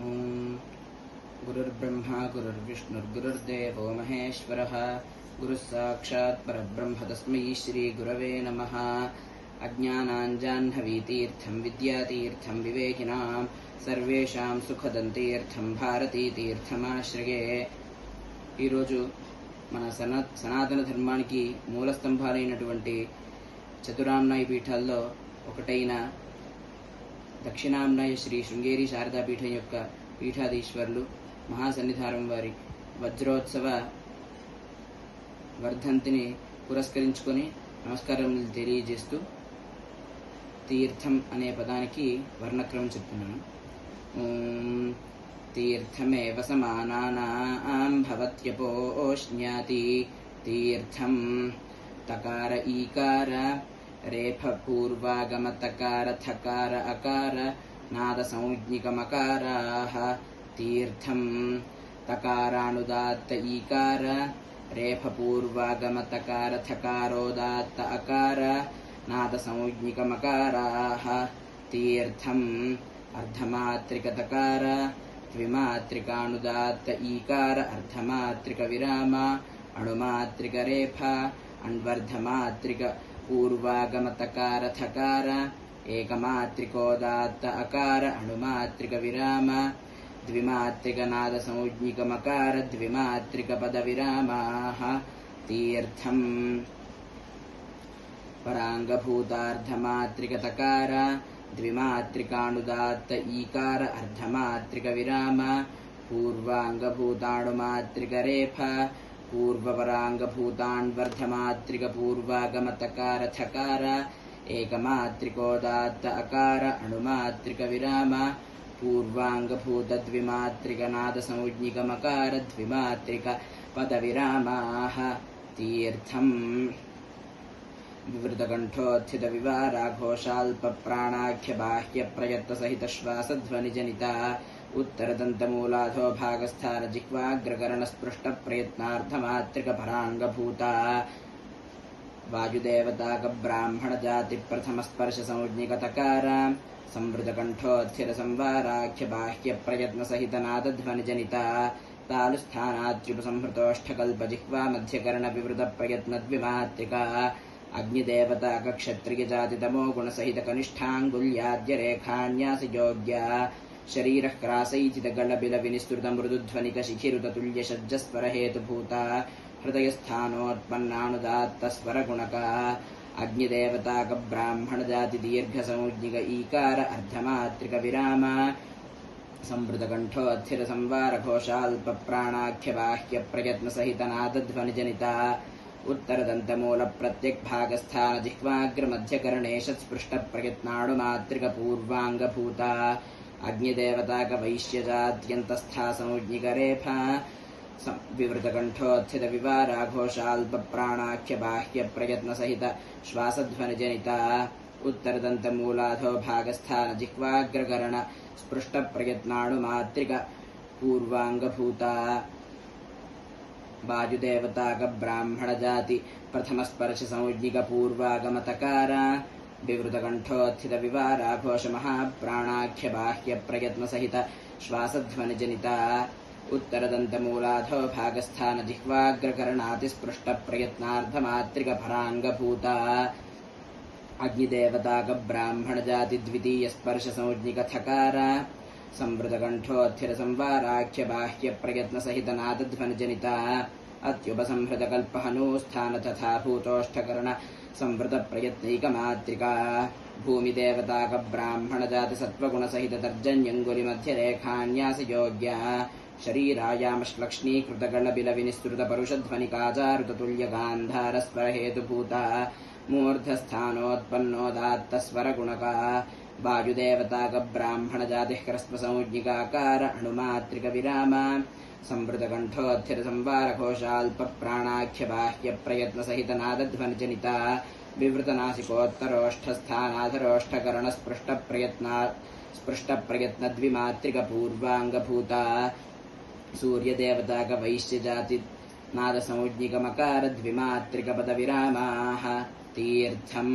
ओम गुरुर्ब्रह्मा गुरुर्विष्णुर्गुरुर्देवो महेश्वरः गुरुः साक्षात् परब्रह्म तस्मै श्री गुरवे नमः। अज्ञानाञ्जाह्नवीतीर्थं विद्यातीर्थं विवेकिनां सर्वेषां सुखदं भारतीतीर्थमाश्रये। ఈ రోజు మన సనాతన ధర్మానికి మూల స్తంభాలైనటువంటి చతురామ్నాయ పీఠాల్లో ఒకటైన దక్షిణామ్నాయ శ్రీ శృంగేరి శారదా పీఠం యొక్క పీఠాధీశ్వరులు మహాసన్నిధానం వారి వజ్రోత్సవ వర్ధంతిని పురస్కరించుకొని నమస్కారములు తెలియజేస్తూ తీర్థం అనే పదానికి వర్ణక్రమం చెప్తున్నాను. तीर्थमेव समानानां भवत्यपोष्ण्याति तीर्थं तकार ईकार रेफ पूर्वागम तकार थकार अकार नाद संज्ञिकमकाराः तीर्थं तकारानुदात्त ईकार रेफ पूर्वागम तकार थकारोदात्त अकार नाद संज्ञिकमकाराः तीर्थं अर्धमात्रिक तकार द्विमात्रिकानुदात्त ईकार अर्धमात्रिक विराम अणुमात्रिक रेफा अन्वर्धमात्रिक पूर्वागम तकार थकार एकमात्रिकोदात्त अकार अणुमात्रिक विराम द्विमात्रिक नाद संज्ञिक मकार द्विमात्रिक पद विरामाः तीर्थं परांगभूतार्धमात्रिक तकार द्विमात्रिकानुदात्त ईकार अर्धमात्रिक विराम पूर्वांगभूताणुमात्रिक रेफा पूर्वपरांगभूतान्वर्धमात्रिक पूर्वागम तकार थकार एकमात्रिकोदात्त अकार अणुमात्रिक विराम पूर्वांगभूत द्विमात्रिक नाद संज्ञिक मकार द्विमात्रिक पद विरामाः तीर्थं विवृतकण्ठोत्थित विवाराघोषाल्प प्राणाख्य बाह्य प्रयत्न सहित श्वासध्वनि जनिता उत्तरदन्तमूलाधो भागस्थान जिह्वाग्रकरण स्पृष्ट प्रयत्नार्थमात्रिक परांगभूता वायुदेवताक ब्राह्मण जाति प्रथम स्पर्श संज्ञिक तकार संवृतकण्ठोत्थित संवाराख्य बाह्य प्रयत्न सहित नादध्वनि जनिता तालुस्थानात्युपसंहृतोष्ठकल्प जिह्वा मध्यकर्ण विवृत प्रयत्न द्विमात्रिका अग्निदेवताक क्षत्रिय जाति तमो गुण सहित कनिष्ठांगुल्याद्य रेखान्यास योग्या शरीर क्रासैचित गलबिल विनिस्तृत मृदुध्वनिक शिखिरुत तुल्य शज्जस्वर हेतुभूता हृदयस्थानोत्पन्नानुदात्त स्वर गुणका अग्निदेवताक ब्राह्मण जाति दीर्घ संज्ञिक ईकार अर्धमात्रिक विराम संवृतकण्ठोत्थित संवार घोषाल्प प्राणाख्य बाह्य प्रयत्न सहित नादध्वनि जनिता उत्तरदन्तमूल प्रत्यक् भागस्थान जिह्वाग्र मध्यकर्णेश स्पृष्ट प्रयत्नाणुमात्रिक पूर्वांगभूता अग्निदेवताक वैश्यजात्यन्तस्था संज्ञिक रेफा विवृतकण्ठोत्थित विवाराघोषाल्प प्राणाख्य बाह्य प्रयत्न सहित श्वासध्वनि जनिता उत्तरदन्तमूलाधो भागस्थान जिह्वाग्रकर्ण स्पृष्ट प्रयत्नाणुमात्रिक पूर्वांगभूता वायुदेवताक ब्राह्मण जाति प्रथम स्पर्श संज्ञिक पूर्वागम तकार विवृतकण्ठोत्थित विवाराघोष महाप्राणाख्य बाह्य प्रयत्न सहित श्वासध्वनि जनिता उत्तरदन्तमूलाधो भागस्थान जिह्वाग्रकर्णातिस्पृष्ट प्रयत्नार्धमात्रिक परांगभूता अग्निदेवताक ब्राह्मण जाति द्वितीय स्पर्श संज्ञिक थकार संवृतकण्ठोत्थित संवाराख्य बाह्य प्रयत्न सहित नादध्वनि जनिता अत्युपसंहृत कल्पहनूस्थान तथा भूतोष्ठकर्ण संवृत प्रयत्नैकमात्रिका भूमिदेवताक ब्राह्मण जाति सत्वगुण सहित तर्जन्यंगुलि मध्य रेखान्यास योग्या शरीरायामश्लक्ष्णीकृत गलबिल विनिस्तृत परुषध्वनि काजारुत तुल्य गान्धार स्वर हेतुभूता मूर्धस्थानोत्पन्नोदात्त स्वर गुणका वायुदेवताक ब्राह्मण जाति ह्रस्व संज्ञिकाकार अणुमात्रिक विराम संवृतकण्ठोत्थित संवार घोषाल्प प्राणाख्य बाह्य प्रयत्न सहित नादध्वनि जनिता विवृतनासिकोत्तरोष्ठस्थानाधरोष्ठकर्ण स्पृष्ट प्रयत्न द्विमात्रिक पूर्वांगभूता सूर्यदेवताक वैश्य जाति नाद संज्ञिक मकार द्विमात्रिक पद विरामाः तीर्थं